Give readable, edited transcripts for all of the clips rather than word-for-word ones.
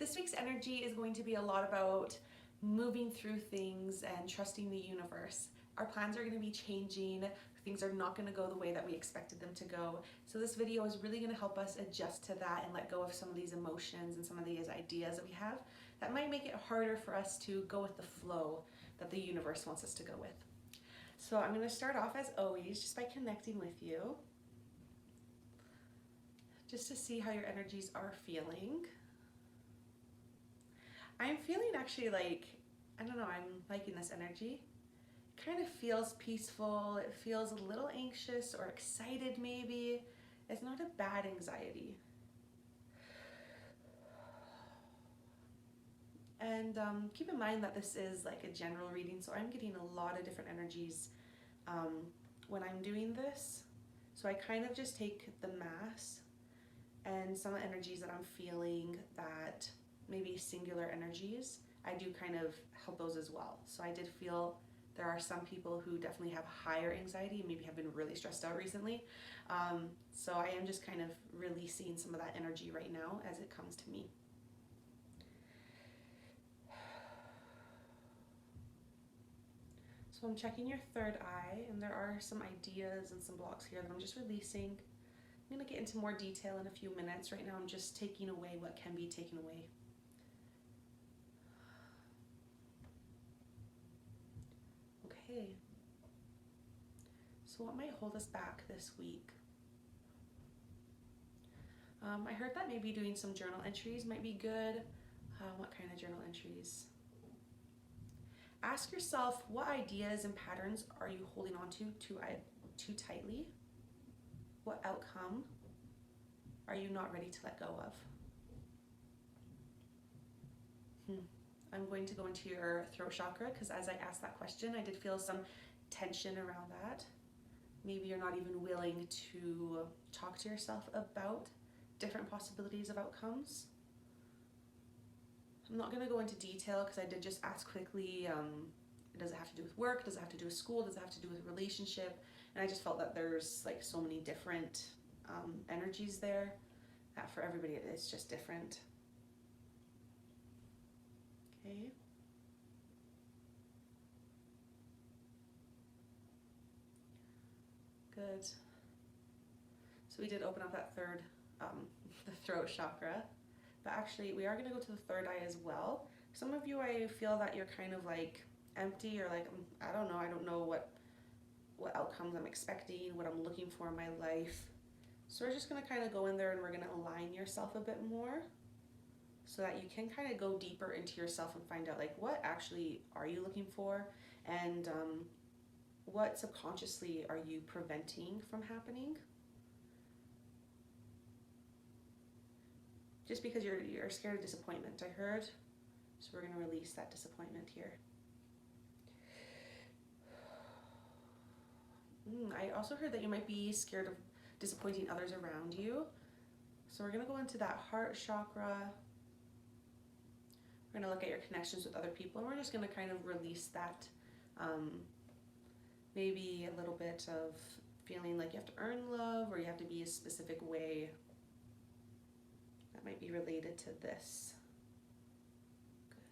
This week's energy is going to be a lot about moving through things and trusting the universe. Our plans are going to be changing. Things are not going to go the way that we expected them to go. So this video is really going to help us adjust to that and let go of some of these emotions and some of these ideas that we have that might make it harder for us to go with the flow that the universe wants us to go with. So I'm going to start off as always just by connecting with you, just to see how your energies are feeling. I'm feeling actually like, I don't know, I'm liking this energy. It kind of feels peaceful. It feels a little anxious or excited maybe. It's not a bad anxiety. And keep in mind that this is like a general reading, so I'm getting a lot of different energies when I'm doing this. So I kind of just take the mass and some energies that I'm feeling that maybe singular energies, I do kind of help those as well. So I did feel there are some people who definitely have higher anxiety, maybe have been really stressed out recently. So I am just kind of releasing some of that energy right now as it comes to me. So I'm checking your third eye, and there are some ideas and some blocks here that I'm just releasing. I'm going to get into more detail in a few minutes. Right now I'm just taking away what can be taken away. Okay, so what might hold us back this week? I heard that maybe doing some journal entries might be good. What kind of journal entries? Ask yourself, what ideas and patterns are you holding on to too tightly? What outcome are you not ready to let go of? I'm going to go into your throat chakra because as I asked that question, I did feel some tension around that. Maybe you're not even willing to talk to yourself about different possibilities of outcomes. I'm not going to go into detail because I did just ask quickly, does it have to do with work? Does it have to do with school? Does it have to do with relationship? And I just felt that there's like so many different energies there that for everybody it's just different. Okay. Good. So we did open up that third, the throat chakra, but actually we are going to go to the third eye as well. Some of you, I feel that you're kind of like empty or like, I don't know what outcomes I'm expecting, what I'm looking for in my life. So we're just going to kind of go in there and we're going to align yourself a bit more so that you can kind of go deeper into yourself and find out like what actually are you looking for, and what subconsciously are you preventing from happening, just because you're scared of disappointment, I heard. So we're going to release that disappointment here. I also heard that you might be scared of disappointing others around you. So we're going to go into that heart chakra. We're going to look at your connections with other people, and we're just going to kind of release that, maybe a little bit of feeling like you have to earn love or you have to be a specific way. That might be related to this. Good.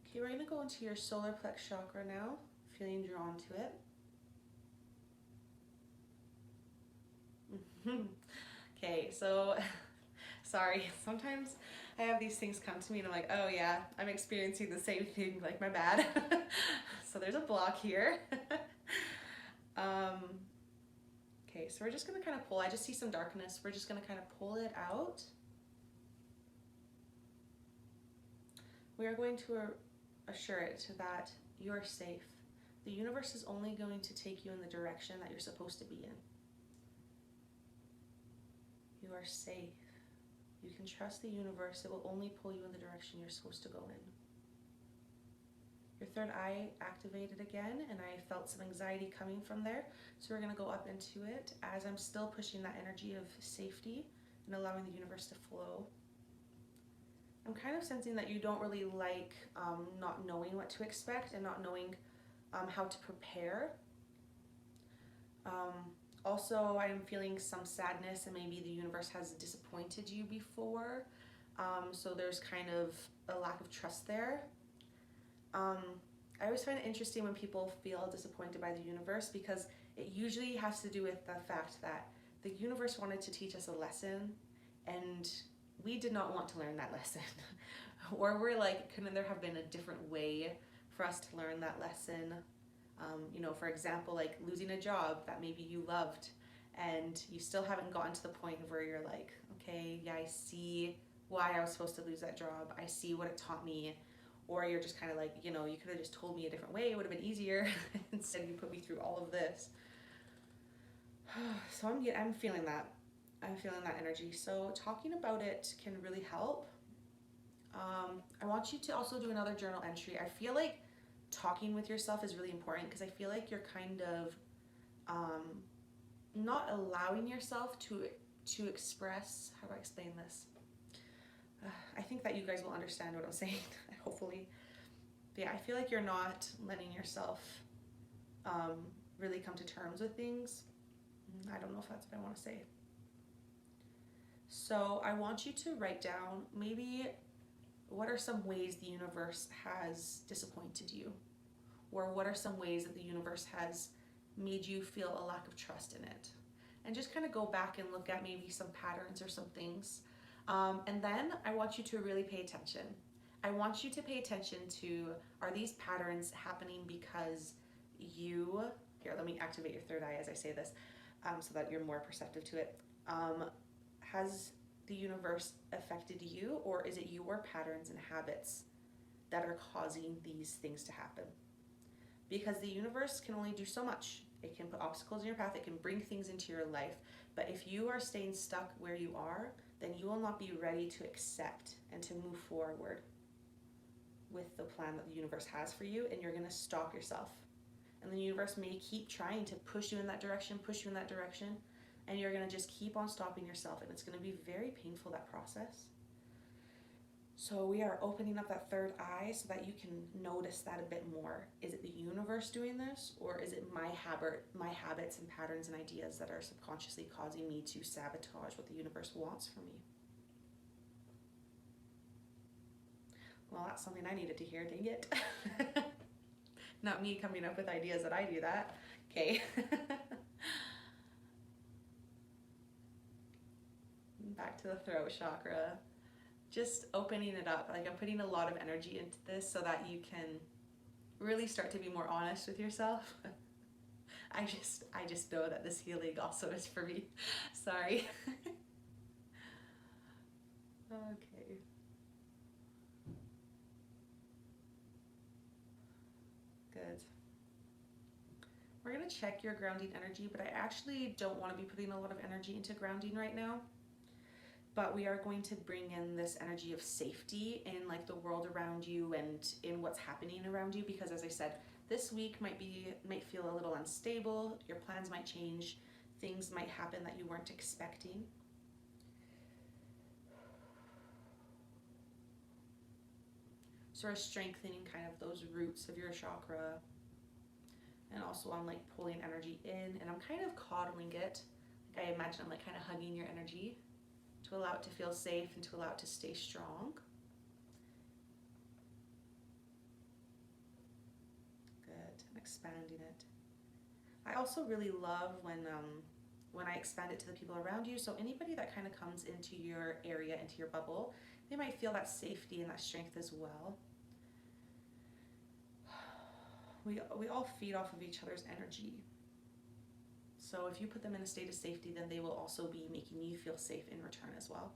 Okay, we're going to go into your solar plexus chakra now, feeling drawn to it. Okay, so sorry, sometimes I have these things come to me and I'm like, oh yeah, I'm experiencing the same thing, like my bad. So there's a block here. Okay, so we're just gonna kind of pull. I just see some darkness. We're just gonna kind of pull it out. We are going to assure it that you're safe. The universe is only going to take you in the direction that you're supposed to be in. You are safe. You can trust the universe. It will only pull you in the direction you're supposed to go in. Your third eye activated again, and I felt some anxiety coming from there. So we're going to go up into it as I'm still pushing that energy of safety and allowing the universe to flow. I'm kind of sensing that you don't really like not knowing what to expect and not knowing how to prepare. Also, I'm feeling some sadness and maybe the universe has disappointed you before. So there's kind of a lack of trust there. I always find it interesting when people feel disappointed by the universe, because it usually has to do with the fact that the universe wanted to teach us a lesson and we did not want to learn that lesson. Or we're like, couldn't there have been a different way for us to learn that lesson? You know, for example, like losing a job that maybe you loved and you still haven't gotten to the point where you're like, okay, yeah, I see why I was supposed to lose that job. I see what it taught me. Or you're just kind of like, you know, you could have just told me a different way. It would have been easier. Instead, you put me through all of this. So I'm feeling that. I'm feeling that energy. So talking about it can really help. I want you to also do another journal entry. I feel like talking with yourself is really important, because I feel like you're kind of not allowing yourself to express. How do I explain this? I think that you guys will understand what I'm saying, hopefully. But yeah, I feel like you're not letting yourself really come to terms with things. I don't know if that's what I want to say. So I want you to write down maybe what are some ways the universe has disappointed you, or what are some ways that the universe has made you feel a lack of trust in it, and just kind of go back and look at maybe some patterns or some things. And then I want you to really pay attention. I want you to pay attention to, are these patterns happening because you, here, let me activate your third eye as I say this, so that you're more perceptive to it. Has the universe affected you, or is it your patterns and habits that are causing these things to happen? Because the universe can only do so much. It can put obstacles in your path, it can bring things into your life, but if you are staying stuck where you are, then you will not be ready to accept and to move forward with the plan that the universe has for you, and you're going to stop yourself. And the universe may keep trying to push you in that direction, and you're going to just keep on stopping yourself, and it's going to be very painful, that process. So we are opening up that third eye so that you can notice that a bit more. Is it the universe doing this, or is it my habits and patterns and ideas that are subconsciously causing me to sabotage what the universe wants for me? Well, that's something I needed to hear, dang it. Not me coming up with ideas that I do that. Okay. Back to the throat chakra. Just opening it up. Like, I'm putting a lot of energy into this so that you can really start to be more honest with yourself. I just know that this healing also is for me. Sorry. Okay. Good. We're going to check your grounding energy, but I actually don't want to be putting a lot of energy into grounding right now. But we are going to bring in this energy of safety in like the world around you and in what's happening around you, because as I said, this week might feel a little unstable. Your plans might change. Things might happen that you weren't expecting. Sort of strengthening kind of those roots of your chakra. And also I'm like pulling energy in, and I'm kind of coddling it. Like, I imagine I'm like kind of hugging your energy to allow it to feel safe and to allow it to stay strong. Good. And expanding it. I also really love when I expand it to the people around you. So anybody that kind of comes into your area, into your bubble, they might feel that safety and that strength as well. We all feed off of each other's energy. So if you put them in a state of safety, then they will also be making you feel safe in return as well.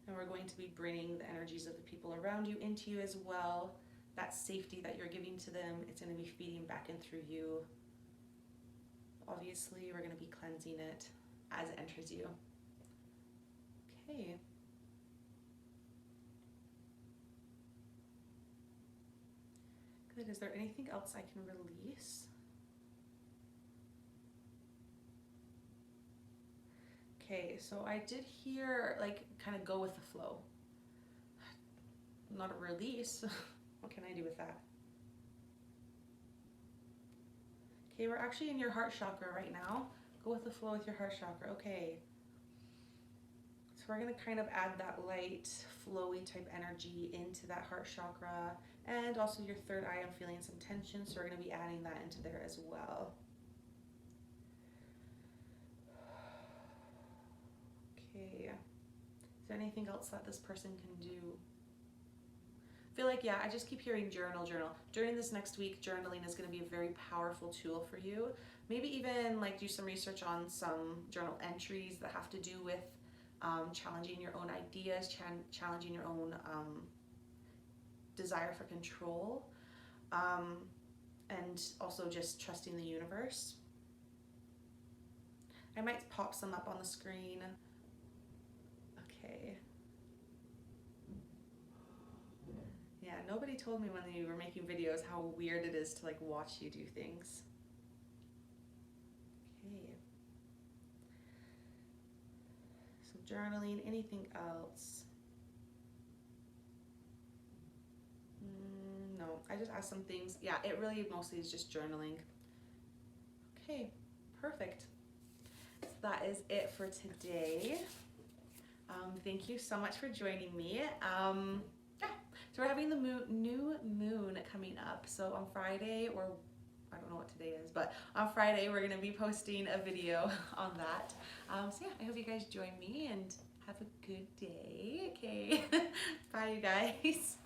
And we're going to be bringing the energies of the people around you into you as well. That safety that you're giving to them, it's going to be feeding back in through you. Obviously, we're going to be cleansing it as it enters you. Okay. Good. Is there anything else I can release? Okay, so I did hear like kind of go with the flow. Not a release. What can I do with that? Okay, we're actually in your heart chakra right now. Go with the flow with your heart chakra. Okay. So we're going to kind of add that light, flowy type energy into that heart chakra, and also your third eye. I'm feeling some tension, so we're going to be adding that into there as well. Okay. Is there anything else that this person can do? I feel like, yeah, I just keep hearing journal. During this next week, journaling is going to be a very powerful tool for you. Maybe even like do some research on some journal entries that have to do with challenging your own ideas, challenging your own desire for control, and also just trusting the universe. I might pop some up on the screen. Okay. Yeah, nobody told me when you were making videos how weird it is to like watch you do things. Okay. So journaling, anything else? No, I just asked some things. Yeah, it really mostly is just journaling. Okay, perfect. So that is it for today. Thank you so much for joining me. Yeah, so we're having the new moon coming up. So on Friday, or I don't know what today is, but on Friday we're gonna be posting a video on that. So yeah, I hope you guys join me and have a good day. Okay, bye you guys.